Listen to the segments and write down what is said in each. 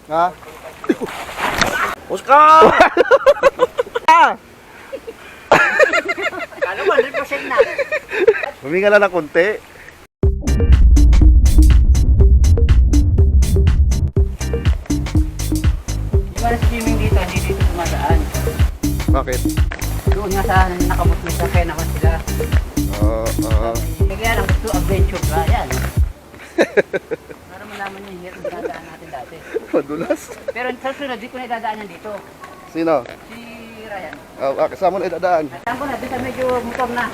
Ha? Oscar! Kala mo, 100% na. Huminga lang ng konti. Di ba swimming dito, hindi dito tumadaan. Bakit? Doon nga sa nakabot nila, kaya naman sila. Kaya lang gusto adventure ba? Yan. Para malaman niyo yung dinadaan natin dati. Madulas. Pero sa sunod, di ko na idadaan yan dito. Sino? Si Ryan. Kasama na idadaan. Nasaan ko na, doon sa medyo motor na.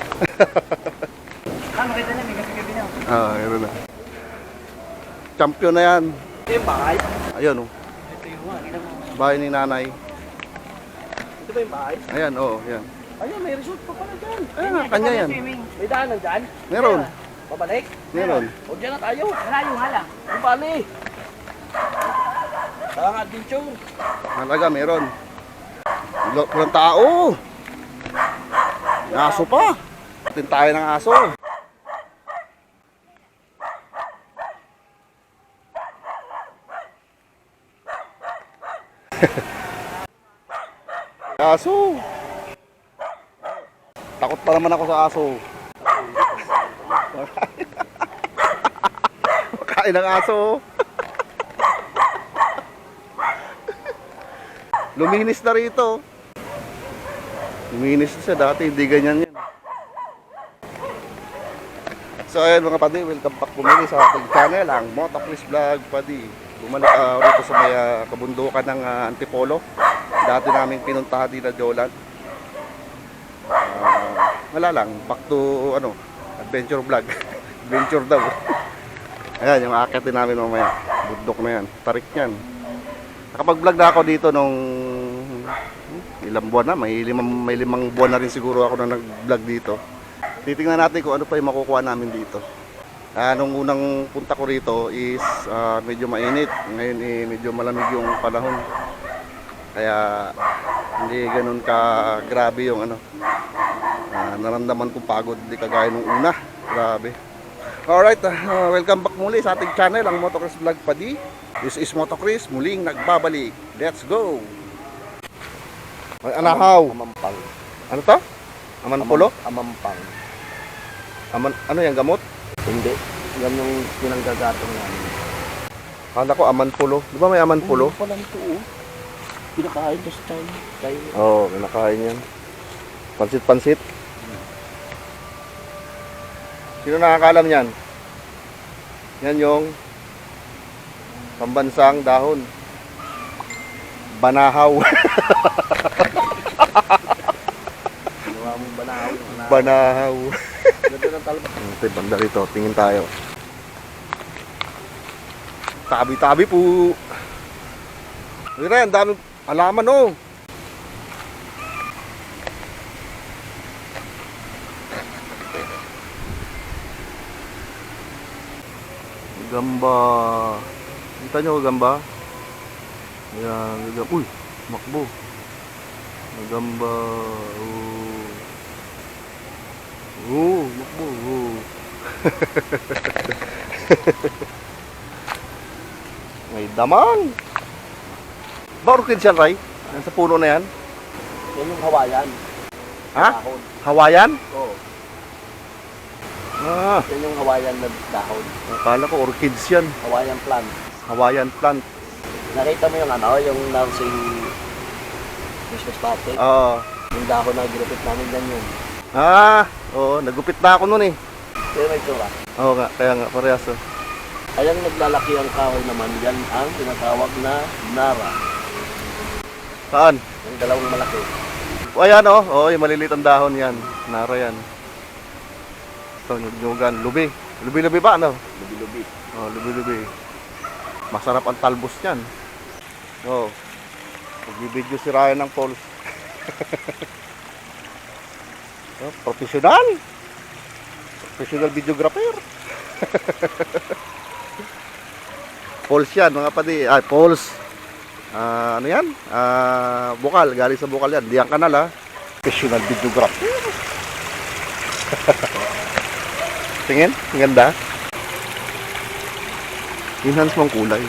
Makita na, may gabi-gabi na. Yun na. Champion na yan. Ito yung bahay. Ayun oh. Ito yung mga, kita mo. Bahay ni nanay. Ito ba yung bahay? Ayan, yan. Ayun, may resort pa pala dyan. Ayan, kanya yan. Swimming. May daanan dyan. Meron. Pabalik. Meron. O dyan na tayo. Malayo nga lang. Ang bali. Ang adventure. Talaga, meron. Walang tao. May aso pa. Atin tayo ng aso. Aso. Takot pa naman ako sa aso. Makain ng aso. Luminis na rito. Luminis na siya dati, hindi ganyan yan. So ayan mga padi, welcome back pumili sa ating channel, ang Motocris Vlog Padi. Bumalik rito sa may kabundukan ng Antipolo. Dati namin pinuntahan din na Jolan. Wala lang, back to adventure vlog. Adventure daw. Ayan, yung aakitin namin mamaya. Bundok na yan, tarik yan. Nakapag-vlog na ako dito nung ilang buwan na, may limang buwan na rin siguro ako na nag-vlog dito. Titingnan natin kung ano pa yung makukuha namin dito. Nung unang punta ko rito is medyo mainit. Ngayon medyo malamig yung panahon. Kaya hindi ganoon ka grabe yung naramdaman kong pagod, hindi kagaya nung una. Grabe. Alright, welcome back muli sa ating channel, ang Motocris Vlog Padi. This is Motocris, muling nagbabalik. Let's go! Anahaw. Amampang. Ano to? Amanpulo? Amampang. Ano yan, gamot? Hindi. Yan yung pinanggagatong namin. Kala ko amanpulo. Di ba may amanpulo? Pala nito oh. Pinakain to sa China. Oo, kinakain yan. Pansit-pansit. Sino nakakalam yan? Yan yung pambansang dahon. Banahaw. Ginawa mong banahaw. Banahaw. Ganda ng talbak. Ito, banda rito. Tingin tayo. Tabi-tabi po. Mira, ang dami alaman oh. Gamba. Kita nyo gamba? Ayan, gamba. Uy, makbo. Gamba. Makbo. May damang. Ba orchid siya, Ray? Yan sa puno na yan? Yan yung Hawaiian. Ha? Dahon. Hawaiian? Oo. Yan yung Hawaiian na dahon. akala ko orchids yan. Hawaiian plant. Hawaiian plant. Nakita mo yung yung nursing Christmas party? Oo. Yung dahon na ginupit namin yan yun. Oo. Nagupit na ako nun eh. Pero may tura. Oo nga. Kaya nga, parehas oh. Ayang naglalaki ang kahoy naman, yan ang tinatawag na nara. Saan? Yung dalawang malaki. Ayan oh. Oo, yung maliliit ang dahon yan. Nara yan. Ito, nyugan. Lubi. Lubi-lubi ba ano? Lubi-lubi. Oh, lubi-lubi. Masarap ang talbos niyan. Oh. Nagbibideo si Ryan ng poles. Oh, professional. Professional videographer. Poles yan mga padi. Poles. Ano yan? Bukal. Galing sa bukal yan. Diyan kanal ha. Professional videographer. Tingin? Ang ganda. Enhance mong kulay.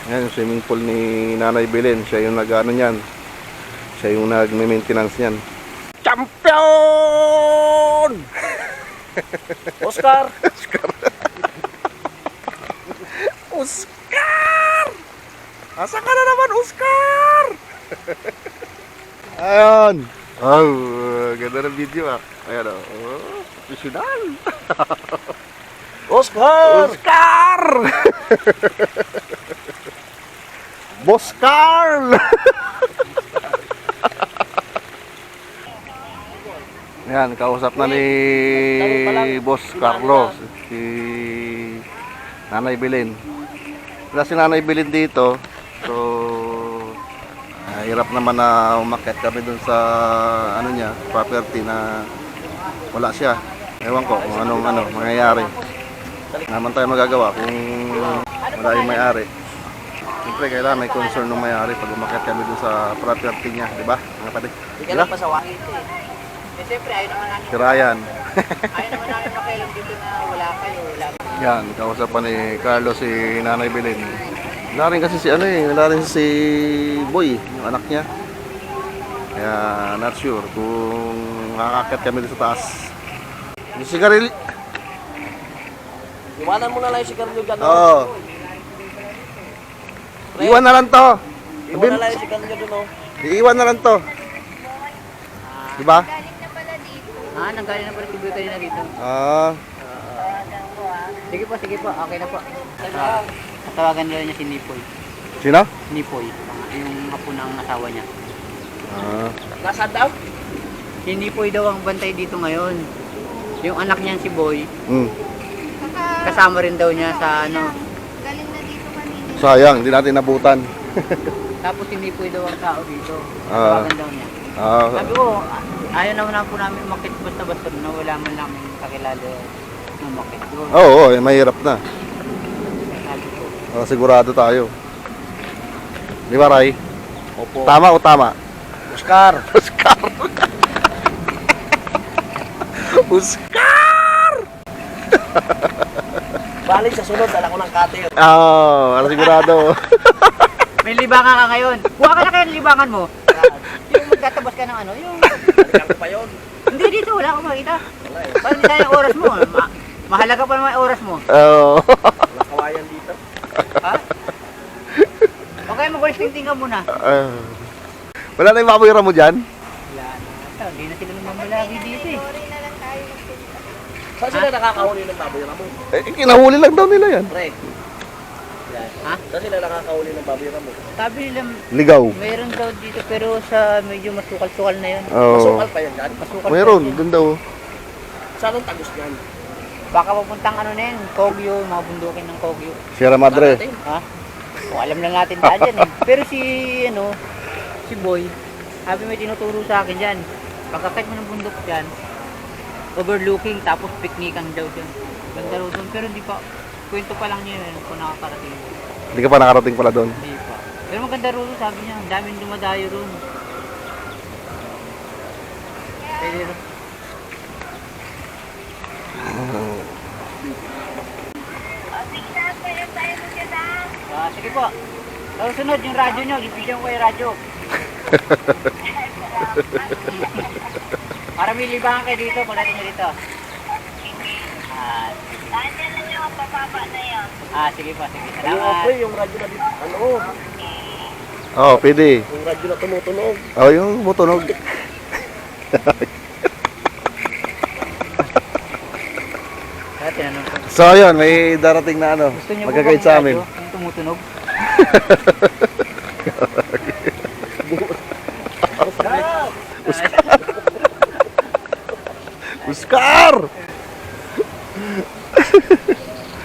Yan yung swimming pool ni Nanay Belen. Siya yung nag-ano niyan. Siya yung nag-maintenance niyan. Champion! Oscar! Oscar! Asa ka na naman, Oscar? Ayun. Oh, ganda ng video ah. Ayan oh. Oh, professional. Oscar! Oscar! Boss Carl! Yan, kausap na ni Boss Carlos si Nanay Belen. Wala si Nanay Belen dito. So hirap naman na umakyat kami dun sa ano niya, property na wala siya. Ewan ko kung anong mangyayari. Naman tayo magagawa kung wala yung may-ari. Siyempre kailangan may concern ng may-ari pag umakyat kami dun sa property niya, di ba? Mga kapatid. Hindi ka lang pasawain. Eh, siyempre, ayaw naman namin. Si Ryan. Ayaw naman namin makailang dito na wala kayo. Wala. Yan, kausap pa ni Carlos si Nanay Belen. Wala rin kasi si wala rin si Boy, yung anak niya. Kaya not sure kung makakakit kami dito sa taas. Yung sigarilyo. Iwanan mo na lang yung sigarilyo dyan. Oo. Iwan na lang to. Iwan na lang yung sigarilyo dun, oh. Iiwan na lang to. Diba? Ah, nanggaling na pala si Boy kanina dito. Sige po, sige po. Okay na po. Tawagan nila niya si Nipoy. Sino? Nipoy. Yung apo ng asawa niya. Nasaan daw? Si Nipoy daw ang bantay dito ngayon. Yung anak niyan si Boy, kasama rin daw niya sa ano. Galing na dito kanina. Sayang, hindi natin nabutan. Tapos si Nipoy daw ang tao dito. Ah. Tawagan daw niya. Sabi ko, ayaw naman na po namin umakit basta-basta na wala man namin kakilala na umakit doon. Oo, mahirap na. Sabi ko, Sigurado tayo. Di ba, Ray? Opo. Tama o tama? Oscar! Oscar! Oscar! Bali sa sunod, dala ko ng cutter. Sigurado. may libangan ka ngayon. Kuha ka na kaya ng libangan mo. Yung magtatabas ka ng ano, yung... Balikan ko pa yun. Hindi dito, wala akong makita. Parang hindi sayang oras mo. Mahalaga pa naman yung oras mo. Oo. Walang kawayan dito. Ha? Okay, mag-tingting ka muna. Wala na yung makabuira mo dyan? Wala na. Hindi na sila namamalagi dito eh. Sorry na lang tayo magpunta. Saan sila nakakahuli ng baboy ramo? Kinahuli lang daw nila yan. Pre, Ha? saan sila nakakahuli ng baboy ramo? Sabi nila, Ligaw. mayroon daw dito pero sa medyo masukal-sukal na yun. Oo. Masukal pa yan dyan? Masukal Mayroon, pa yun. dun daw. Saan ang tagos niyan? Baka papuntang ano na yun, Kogyo, mga bundukin ng Kogyo. Sierra Madre. Natin. Ha? Kung alam lang natin daan dyan eh. Pero si, si Boy, sabi may tinuturo sa akin dyan. Pagkakit mo ng bundok dyan, overlooking, tapos picnican daw dyan. Ganda daw doon, pero hindi pa, kwento pa lang niya yun kung nakakarating. Hindi ka pa nakarating pala doon. Hindi pa. Pero maganda rin, sabi niya, ang daming dumadayo ron. Pwede rin. Sige po. Susunod yung radyo nyo, ibigyan ko yung radyo. Para may libangan kayo dito, pagdating nyo dito. Nandiyan na yung pababa na yan. Sige po, sige. Yung Salamat. pre, yung radyo na dito. Ano? Oo, pwede. Yung radyo na tumutunog. Oo, yung mutunog. Tinanong ko. So, ayun, may darating na ano. Gusto niyo po Magagayad bang sa amin. radyo? Yung tumutunog? Oscar!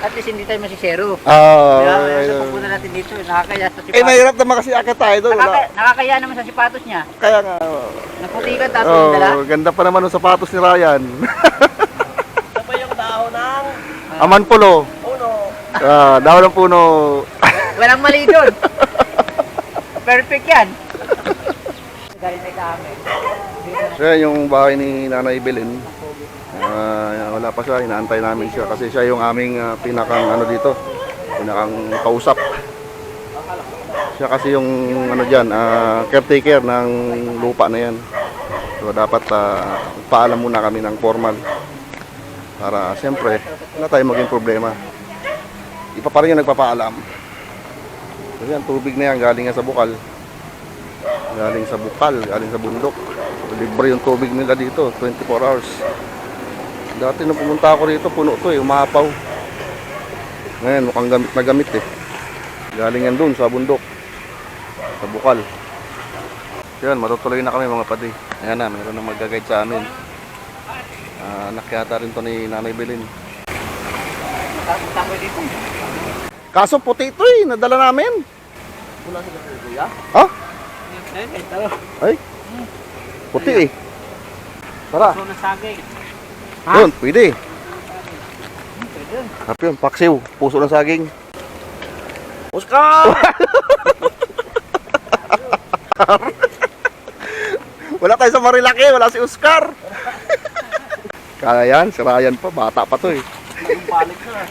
At least hindi tayo masisero. Oo. Kaya sa pupunta natin dito, nakakaya sa sipatos. Mahirap naman kasi akit tayo doon. Nakakaya naman sa sipatos niya. Kaya nga. Naputikan tapos yung dala. Ganda pa naman ng sapatos ni Ryan. Ito pa yung dahon ng Aman pulo. uno. Dahon ng puno. Walang mali doon. Perfect yan. Galing tayo sa amin. So yan yung bahay ni Nanay Belen. Wala pa siya, inaantay namin siya kasi siya yung aming pinakang ano dito, pinakang kausap. Siya kasi yung ano diyan, caretaker ng lupa na 'yan. So dapat paalam muna kami ng formal para siyempre wala tayong maging problema. Ipa pa rin yung nagpapaalam. Kasi ang tubig na yan galing nga sa bukal. Galing sa bukal, galing sa bundok. Libre yung tubig nila dito, 24 hours. Dati nung pumunta ako rito, puno to umapaw. Ngayon, mukhang gamit na gamit Galing yan dun sa bundok. Sa bukal. Yan, matutuloy na kami mga pati. Ayan na, mayroon na mag-guide sa amin. Anak yata rin to ni Nanay Belin. Tanggal dito. Kaso puti ito nadala namin. Wala sila sa kuya? Ha? Ito. Ay, puti Tara. So, nasagay. Yun, pwede. Pwede. Happy yun, paksiw, puso ng saging. Oscar! Wala tayo sa Marilaki, wala si Oscar. Kaya yan, si Ryan pa, bata pa to Balik na.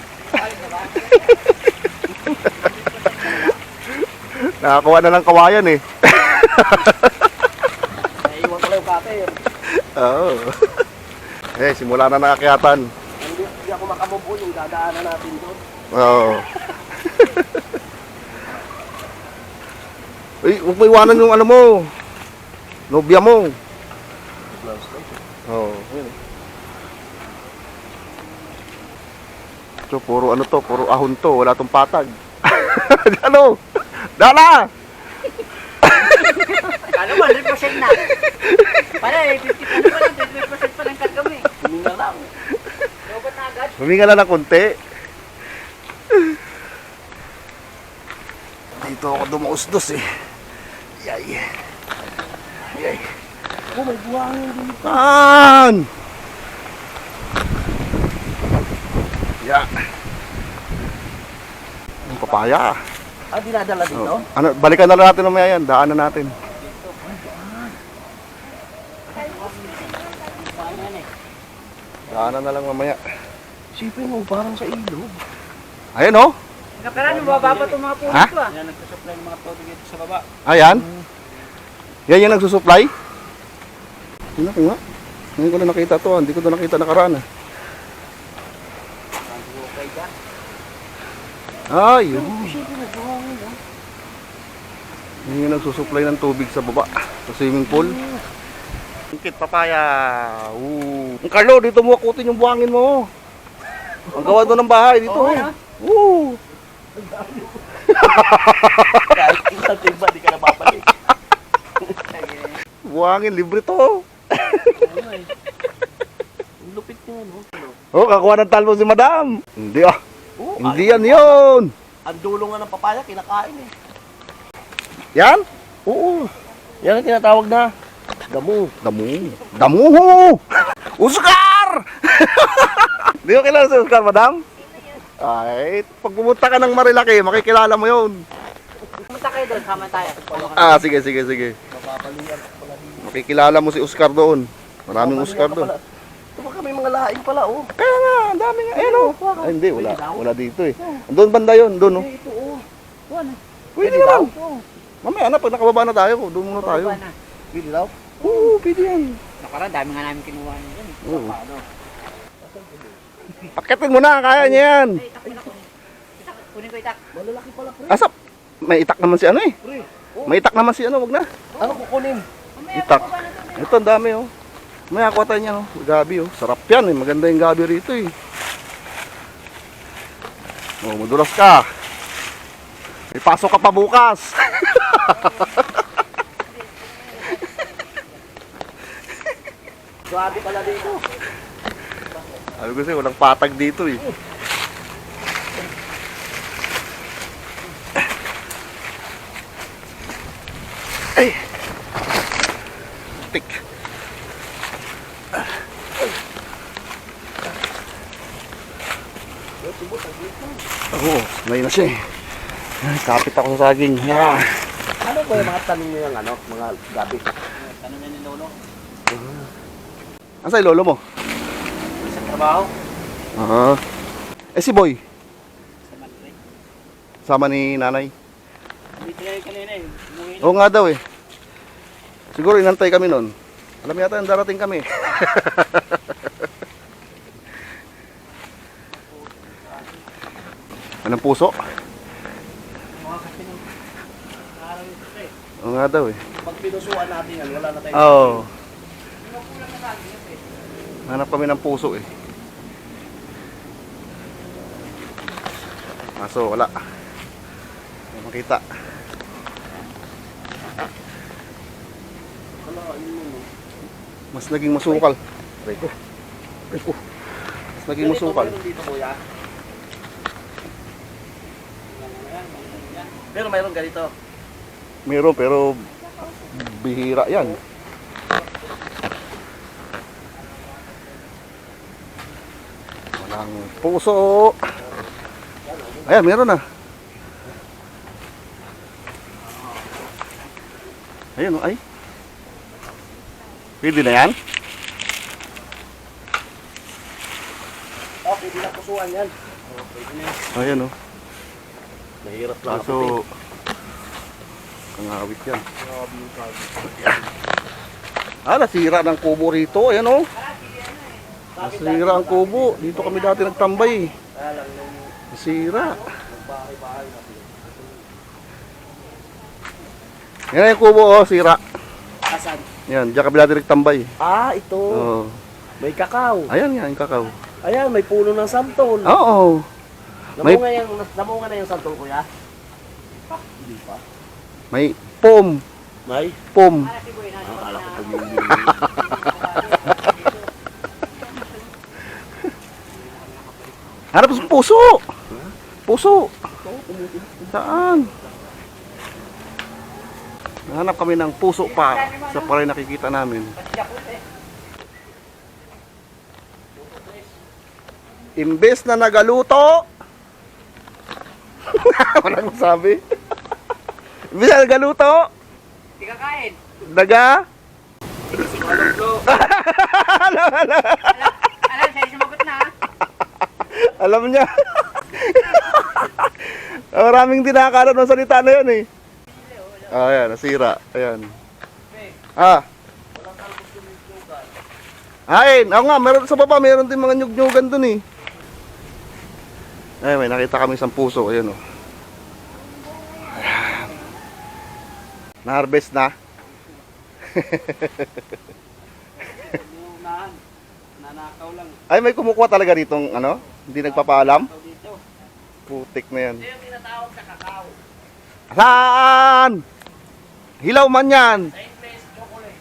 Nakakuha na ng kawayan Naiiwan ko lang yung kate. Oo. Simula na nakakyatan. Hindi ako makamubo yung dadaanan natin doon. Oo. Uy, huwag mo iwanan yung ano mo. Nobya mo. Oo. So, puro ano to, puro ahon to, wala tong patag. Ano? Dala! Kala mo, 100% na. Para 50% pa lang, 20% pa lang kagami. Huminga lang. Lobat na agad. Huminga na ng konti. Dito ako dumausdos Yay. Yay. Oh, may buhangin dito. Saan? Yeah. Ang papaya. Dinadala dito? Oh. Ano, balikan na lang natin mamaya yan. Daanan natin. Daanan na lang mamaya. Sipin mo, parang sa ilog. Ayan oh. Nakaran, mababa itong mga puno Ha? ito Yan, nagsusupply ng mga tubig dito sa baba. Ayan. Yan yung nagsusupply. Tingnan ko nga. Ngayon ko na nakita to. Hindi ko na nakita nakaraan Ay, yun. Yan yung nagsusupply ng tubig sa baba. Sa swimming pool. Ingkit papaya. Ang Carlo, dito mo akutin yung buhangin mo. Ang gawa doon ng bahay dito. Kahit isang timba, di ka na babalik. Buhangin, libre to. Ang lupit nyo, no? Oh, kakuha ng talbo si madam. Hindi Oh, Hindi yan yun. Ang dulo nga ng papaya, kinakain Yan? Oo. Yan ang tinatawag na damo. Damu! Oscar! Di ko kilala si Oscar, madam? Ay, pag pumunta ka ng Marilaki, makikilala mo yun. Pumunta kayo doon, sama tayo. Sige. Makikilala mo si Oscar doon. Maraming Oscar doon. Ito ba kami mga laing pala, oh. Kaya nga, ang dami nga. Ay, hindi, wala dito Doon banda yun, doon Ito, oh. Pwede naman. Mamaya na, pag nakababa na tayo, doon muna tayo. Pili daw? Oo, pwede yan. Nakaran, dami nga namin kinuha niya dyan. Oo. Akitin mo na, kaya niya yan. Ay, itak mo na kunin. Kunin ko itak. Malalaki pala, pre. Asap, may itak naman si ano Pre, May itak naman si ano, wag na. ano kukunin? Itak. Ito, ang dami May akuha tayo niya gabi Sarap yan maganda yung gabi rito madulas ka. May pasok ka pa bukas. Grabe pala dito. Sabi ko sa'yo, walang patag dito Ay! Tik! Oo, sanay na siya Ay, kapit ako sa saging. Ano ba yung mga tanong nyo yung mga gabi? Tanong niya ni Lolo. Asa yung lolo mo? Isang trabaho. Si Boy, Sa Madrid. sama ni nanay. Dito na yung kanina eh. Umuwi na. Oo nga daw eh. Siguro inantay kami nun. Alam yata yung darating kami. Anong puso? Oo nga daw eh. Pag pinusuan natin yan, wala na tayong Oo. Hanap kami ng puso eh. Kaso wala. Hindi makita. Mas naging masukal. Reko. Reko. Mas naging masukal. Meron dito kuya. Pero mayroon ganito. Meron pero bihira yan. Walang puso. Ayan, meron na. Ayun, ay. Pwede na yan? Oh, pwede na pusuan yan. Oh, pwede na yan. Ayan, oh. Mahirap lang. Kaso, kangawit yan. Ah, nasira ng kubo rito. Ayan, oh. Nasira ang kubo. Dito kami dati nagtambay. Nasira. Yan yung kubo, oh. Sira. Asan? Yan, diyan kami dati nagtambay. Ah, ito. Oh. May kakao. Ayan nga, yung kakao. Ayan, may puno ng santol. Oo. May- Namunga na yung santol kuya? Hindi pa. May pom. May? Pom. Akala ko pumili. Hanap sa puso. Puso. Saan? Hanap kami ng puso pa sa paray nakikita namin. Imbes na nagaluto. Walang sabi. Imbes na nagaluto. Hindi ka kain. Daga. Alam, sa'yo sumagot na ha. Alam niya. Maraming dinakalat ng salita na yun eh. Ah, ayan, nasira. Ayan. Ah. Ayan, ako nga, meron sa baba, meron din mga nyug-nyugan dun eh. Ay, may nakita kami isang puso. Ayan o. Ayan. Na-harvest na. Nanakaw lang. Ay, may kumukuha talaga ditong ano? Hindi nagpapaalam? Dito. Putik na yan. Ito yung tinatawag sa kakao. Saan? Hilaw man yan. Sa English, chocolate.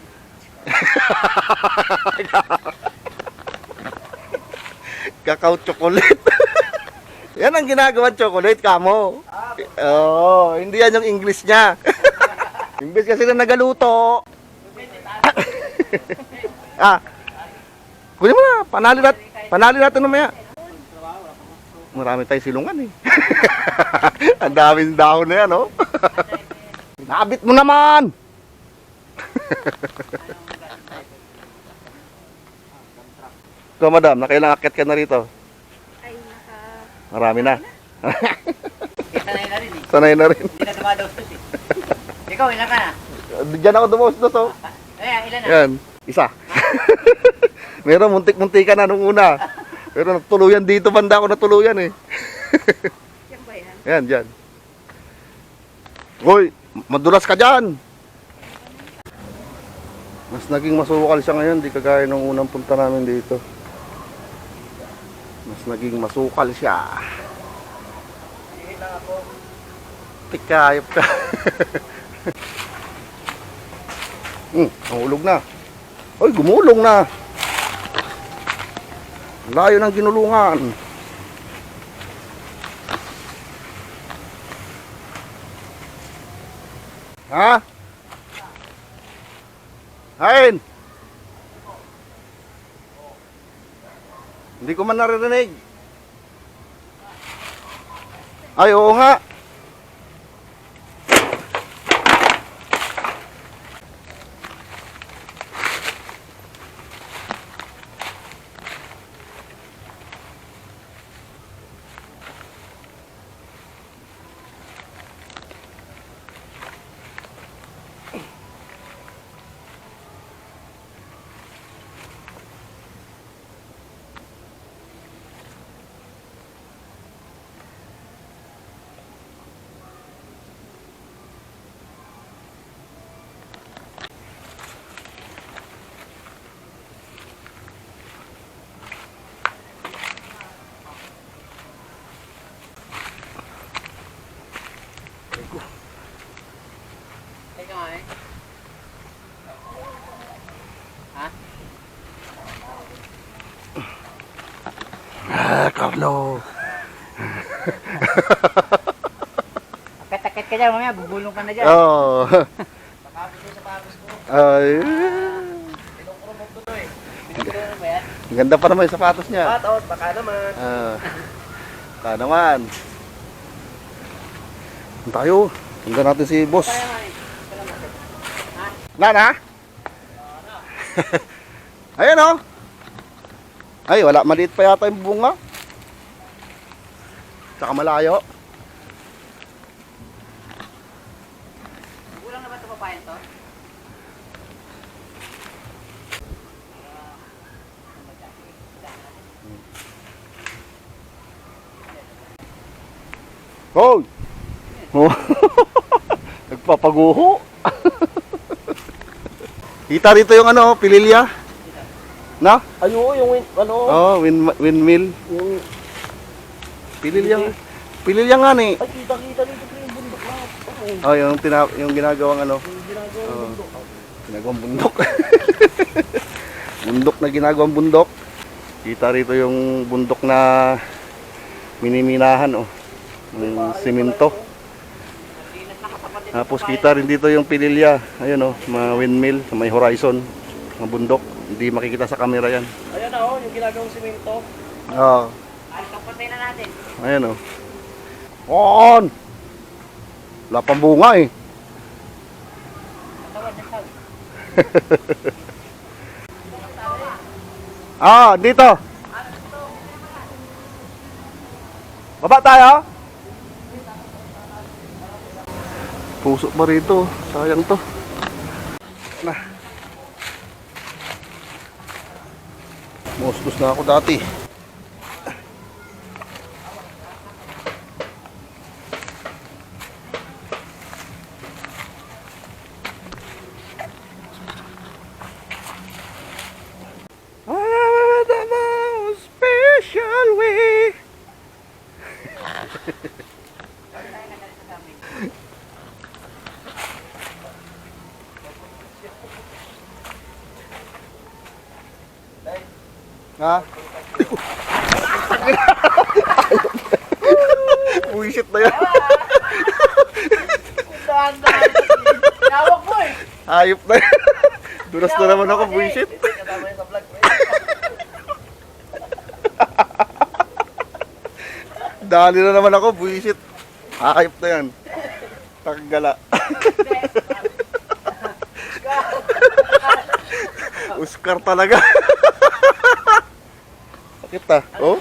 Kakao chocolate. Yan ang ginagawa chocolate, kamo. Oo, hindi yan yung English niya. Imbes kasi na nagaluto. Ah. Kunin mo na, panali natin mamaya. Marami tayong silungan eh. Ang daming dahon na yan, oh. Nabit mo naman! Ikaw, madam, nakailang akit ka na rito? Ay, naka... Marami na. Sanay na rin eh. Sanay na rin. Hindi na dumadaustos eh. Ikaw, ilan ka na? Diyan ako dumustos, oh. Ayan, ilan na? Yan, isa. Meron, muntik-muntikan na nung una. Pero natuluyan dito, banda ako natuluyan eh. Yan ba yan? Yan, dyan. Hoy, madulas ka dyan. Mas naging masukal siya ngayon, di kagaya nung unang punta namin dito. Mas naging masukal siya. Tikayop ka. Nahulog na. Hoy, gumulong na. Layo ng ginulungan. Ha? Hain! Hindi ko man naririnig. Ay, oo nga. Akit-akit ka dyan, mamaya bubulong ka na dyan. Oo. Ay. Pinagkaroon ba yan? Ang ganda pa naman yung sapatos niya. Patot, baka naman. Baka naman. Punta tayo. Tingnan natin si boss. Nana? Ayan o. Ay, wala. Maliit pa yata yung bunga. Tsaka malayo. Kulang na ba ito papayan to? Hoy! Oh. Nagpapaguho. Kita rito yung ano, pililya. Na? Ay, oo, yung ano, Oh, windmill. yung... Pililya. Pililya nga ni. Ay, kita-kita dito yung bundok na. Oh, yung ginagawang ano. Yung ginagawa ng bundok. Ginagawang bundok. Bundok na ginagawang bundok. Kita rito yung bundok na miniminahan oh. Ng simento. Tapos kita rin dito yung pililya. Ayun oh, mga windmill sa may horizon. Mga bundok. Hindi makikita sa camera yan. Ayan na, oh, yung ginagawang simento. Oo. Ay, kapatay na natin. Ayan oh. On! Wala pang bunga eh. Tawad na tawad. Ah, dito. Baba tayo. Puso pa rito. Sayang to. Na. Mostos na ako dati. The most special way. Ha? Buisit na yan. Dahan-dahan. Nawak mo eh. Hayop na yan. Duras na naman ako, buisit. Kasama yun sa vlog. Dali na naman ako, buisit. Hayop na yan. Taggala. Oscar talaga. Sakit ah. Oh?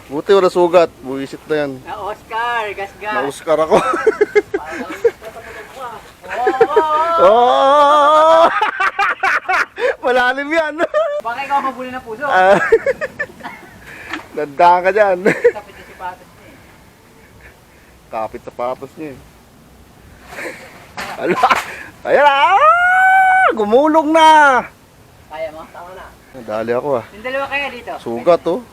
Buti wala sugat. Buisit na yan. Na Oscar, gasgas. Na-Oscar ako. Oh! Oh! Malalim yan. Baka ikaw mabuli ng puso. Ah. Nanda ka dyan. Kapit na si Patos niya eh. Kapit sapatos niya eh. Ala! Ayan ah! Gumulong na! Kaya mo? Tama na. Dali ako ah. Yung dalawa kaya dito? Sugat oh.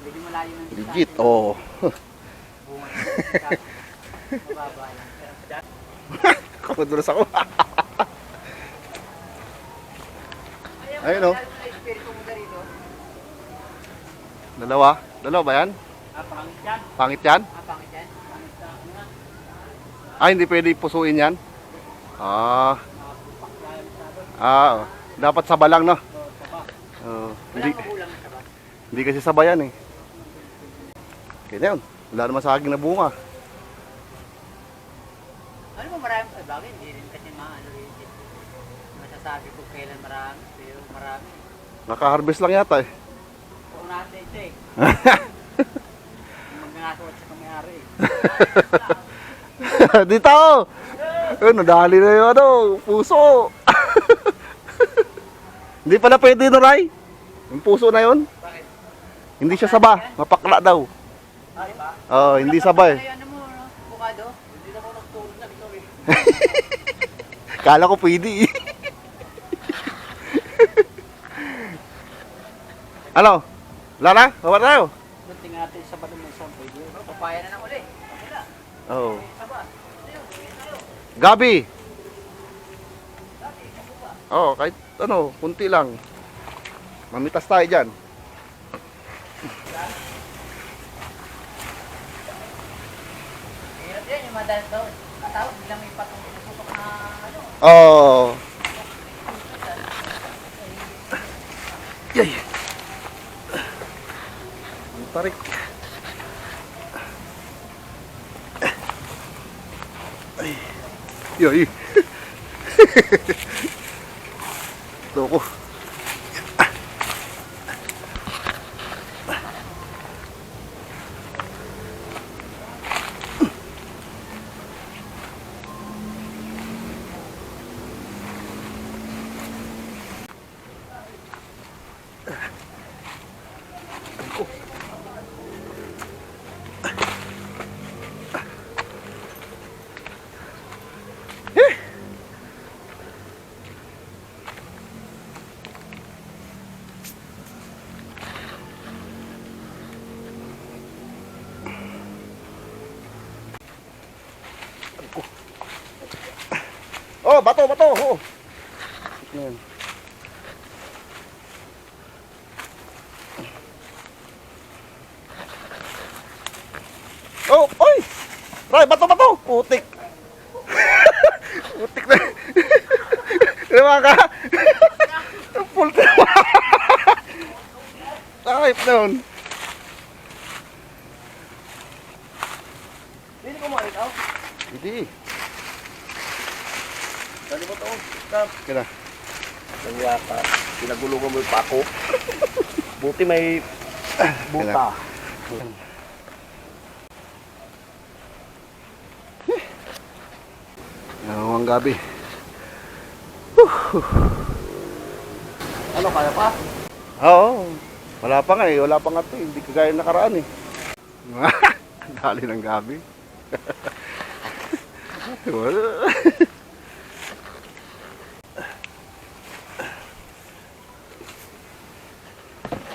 Medyo malayo ng Legit oh. Mababa lang. Kapadulas ako. Ayun oh. Espiritu mo na rito. Dalawa? Dalawa ba yan? Pangit yan. Pangit yan? Pangit yan. Pangit sa ano na. Ah, hindi pwede pusuin yan? Ah. Ah, oh. Dapat saba lang no? Oh, hindi, Walang magulang na ba? hindi kasi sabayan eh. Kaya na yun. Wala naman sa akin na bunga. Ano mo marami sa bagay? Hindi rin kasi maano rin. Masasabi ko kailan marami. Pero marami. Naka-harvest lang yata eh. Kung natin ito eh. Magnanasawat sa kamayari eh. Dito! Ayun, nadali na yung ano, puso. Hindi pala pwede no, Ray? Yung puso na yun? Bakit? Hindi siya saba. Mapakla daw. Ay ba? Oo, hindi saba eh. Ano mo, no? Bukado? Hindi na ako nagtulog na ito eh. Kala ko pwede eh. Ano? Wala na? Baba tayo? Tingnan natin sa balong ng isang pwede. Papaya na lang ulit. Papaya. Oo. Saba. Gabi! Oo, kahit ano, kunti lang. Mamitas tayo dyan. madalas daw. Tapos biglang may putok na ano. Oh. Yay. Ang tarik. Ay. Yay. Ito ko. Oh, bato, bato. Oh. Yan. Oh, oy! Ray, bato, bato. Putik. Putik na. Diba ka? Full time. Ayop na yun. Hindi ko makita. Hindi. Dali mo to. Stop. Kaya. Nangyaya ka. Pinagulungan mo yung pako. Buti may buta. Ang gabi. Ano, kaya pa? Oo. Wala pa nga eh. Wala pa nga ito. Hindi kagaya nakaraan eh. Dali ng gabi.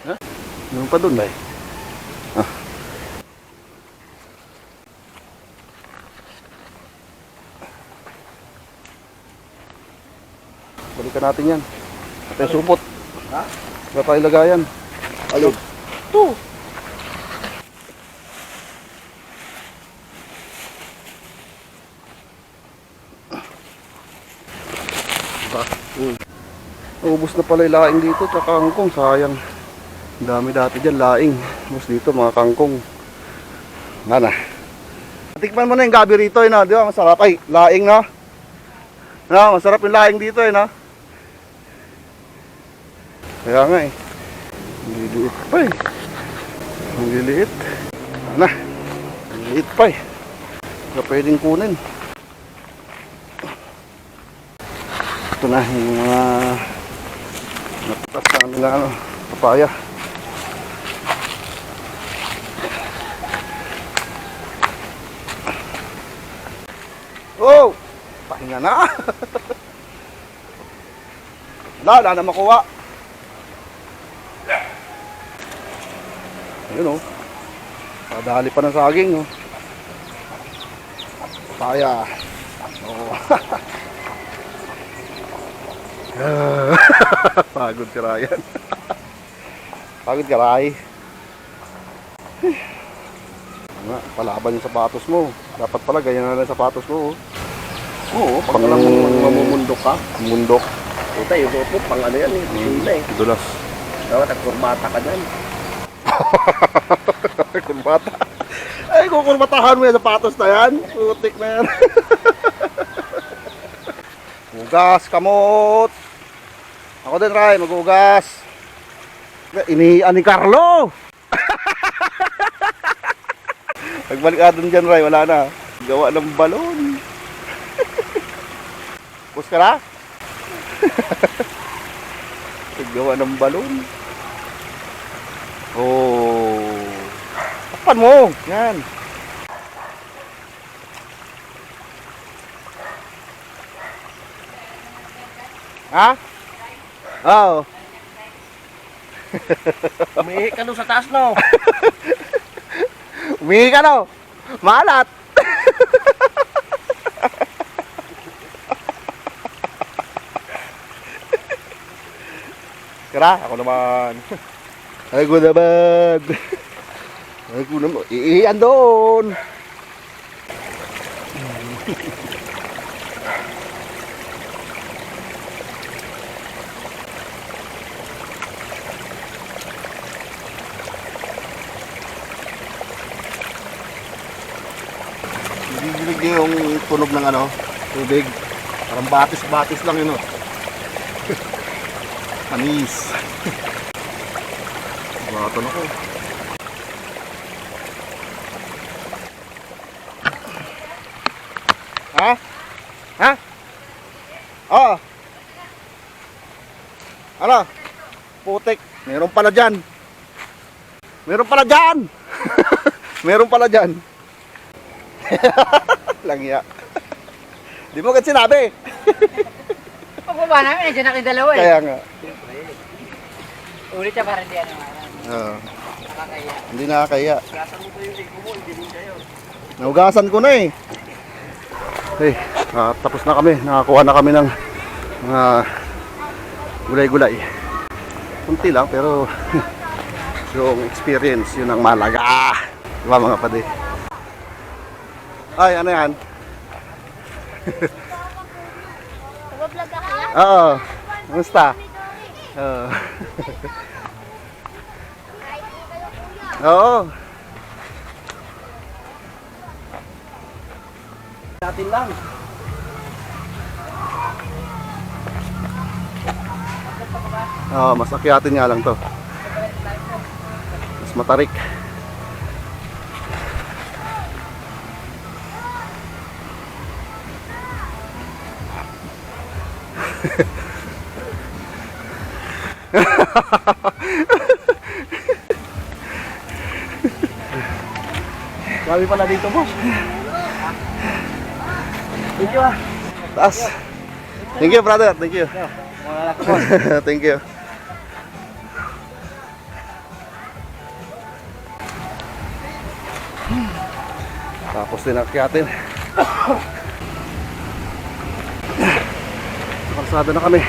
Ha? Yung pa dun ba eh? Ah. Balikan natin yan. At yung supot. Ha? Wala tayo lagayan. Alin? Ito. Diba? Ubus na pala yung laing dito tsaka kangkong. Sayang. Ang dami dati dyan laing. Ubus dito mga kangkong. Nana. Tikman mo na yung gabi rito eh, no? Di ba? Masarap. Ay, laing no? No, masarap yung laing dito eh, no? Kaya nga eh. Ang liliit pa eh. Ang liliit. Na. Ang liliit pa eh. Kaya pwedeng kunin. Ito na yung mga napitas sa nila ano, papaya. Oh! Pahinga na. Wala na makuha. Ayun oh. Padali pa ng saging oh. Papaya. Oh. Pagod si Ryan. Pagod ka, Ray. Nga, palaban yung sapatos mo. Dapat pala ganyan na lang sapatos mo. Oo, pag alam mo mamumundok ka. Mundok. Puta, yung suot mo, pang ano yan eh. Sila eh. Dulas. Dapat nagkurbata ka dyan. Kurbata. Ay, kukurbatahan mo yung sapatos na yan. Putik na yan. Hugas, kamot. Ako din, Ray, maghugas. Inihian ni Carlo. Pagbalik ka dun dyan, Ray, wala na. Gawa ng balon. Pus ka na? Gawa ng balon. Oh. Tapan mo. Yan. Ha? Oo. Umihi ka doon sa taas, no? Umihi ka no? Malat. Kira, ako naman. Ako naman. Ako naman. Iiyan doon. Didilig niyo yung tunog ng ano, tubig. Parang batis-batis lang yun, oh. Panis. Baton ako. Ha? Ha? Oo. Ano? Putik. Meron pala dyan. Meron pala dyan. Meron pala dyan. Langya. Di mo agad sinabi. Pagbaba namin, nandiyan na kayong dalawa eh. Kaya nga. Ulit siya para hindi ano. Oo. Nakakaya. Hindi nakakaya. Gasan mo pa yung ligo mo, hindi rin kayo. Naugasan ko na eh. Hey, tapos na kami. Nakakuha na kami ng mga gulay-gulay. Kunti lang pero yung experience yun ang malaga. Diba mga pade? Ay, ano yan? Nag-vlog ka kaya? Oo. Kamusta? Oo. Oo. Natin lang. Oo, mas akyatin nga lang to. Mas matarik. Grabe pala dito, boss. Thank you, ah. Taas. Thank you, brother. Thank you. Mga lalaki, boss. Thank you. Tapos din akyatin. Kalsada na kami.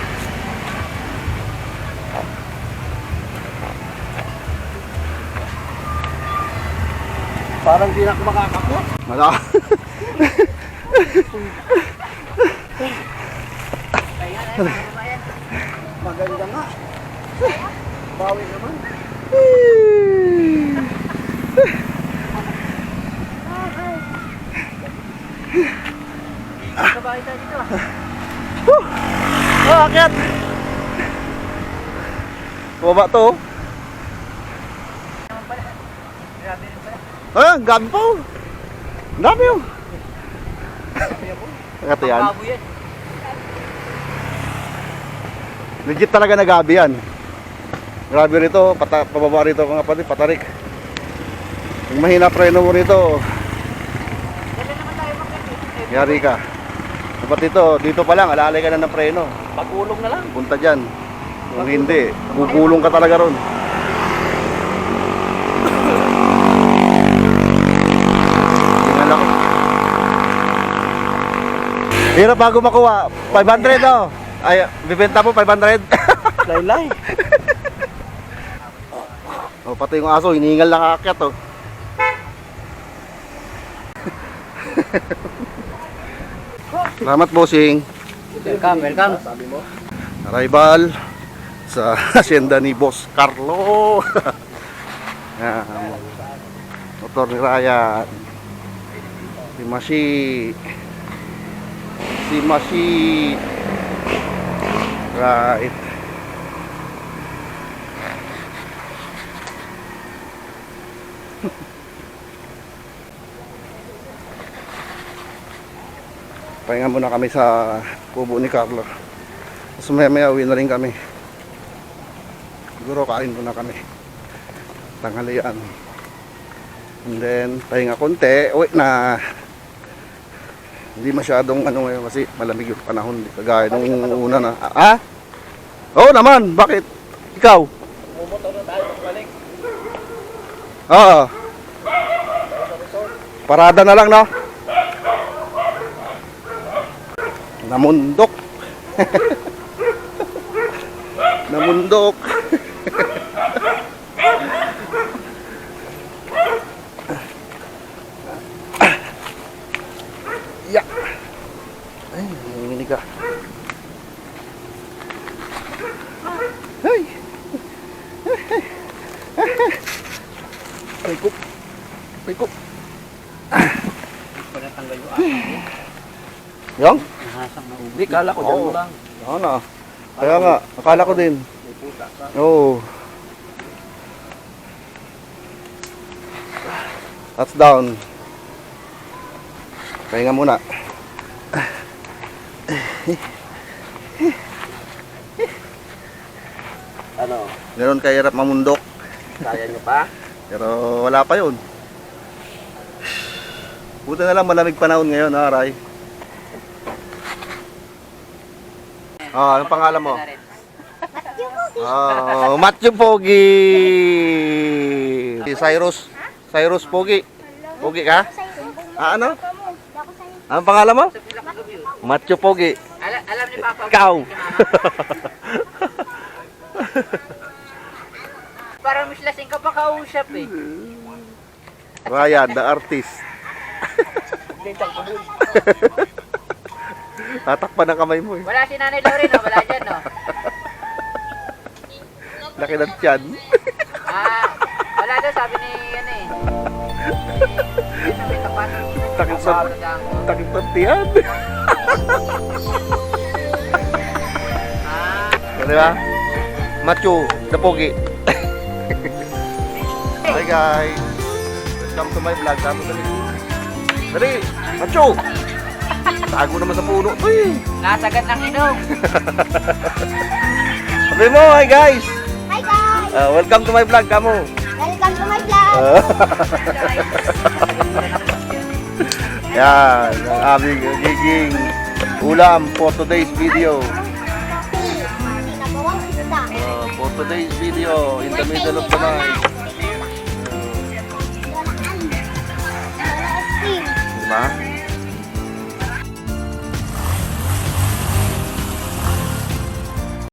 Parang di na ako makakakot. Mala. Maganda nga. Bawi naman. Kabahay tayo dito. Oh, akyat. Baba to. Grabe rin pala. Ah, gabi po. Ang dami yun. Ito yan. Pangkabo yan. Legit talaga na gabi yan. Grabe rito, pababa rito mga kapatid, patarik. Yung mahina preno mo rito, Dala naman tayo makikita. yari ka. Dapat dito pa lang, alalay ka na ng preno. Pagulong na lang. Punta dyan. Kung hindi, gugulong ka talaga ron. Tingnan ako. Hirap bago makuha. 500 oh. Ay, bibenta mo 500. Laylay. Oh, pati yung aso, hinihingal na kaakyat oh. Salamat bossing. Welcome, welcome. Sabi mo? Arrival sa hacienda ni Boss Carlo. Yan. Motor ni Ryan. Si Mashi. Si Mashi. Right. Pahinga muna kami sa kubo ni Carlo. Tapos maya uwi na rin kami. Siguro kain muna kami. Tanghalian. And then pahinga konti. Uwi na. Hindi masyadong ano ngayon kasi malamig yung panahon. Hindi kagaya nung una na. Ah? Oo naman. Bakit? Ikaw? Bumoto na tayo pagbalik. Oo. Parada na lang no? Namundok. Namundok. Ya. natanggal yung akin. Yung? Nahasang na ubi. Hindi, kala ko dyan Oo. mo lang. Oo na. Kaya nga, akala ko din. May puta ka. Oo. That's down. Pahinga muna. Ano, Ganoon kahirap mamundok. kaya nyo pa? Pero wala pa yun. Buti na lang malamig panahon ngayon, ha, Ray? Ah, anong pangalan mo? Ah, Matthew Pogi. Cyrus. Cyrus Pogi. Pogi ka? Ah, ano? Anong pangalan mo? Matthew Pogi. Alam ni Papa. Ikaw. Parang mas lasing ka pa kausap eh. Ryan, the artist. Tatakpan ang kamay mo eh. Wala si Nanay Lorraine, no? Wala dyan, no? Laki ng tiyan. Ah, wala daw, sabi ni, ano eh. Yun ang may tapat. Takip sa, takip ng tiyan. Ah, Di ba? Macho, the Pogi. Hi guys. Welcome to my vlog. Dami dali. Dali, Macho. Tago naman sa puno. Uy. nasagad ng inog. Sabi mo, hi guys. Hi guys! Welcome to my vlog, kamo. Welcome to my vlog! Yan, ang aming giging ulam for today's video. Sinabawang isda. For today's video, in the middle of the night.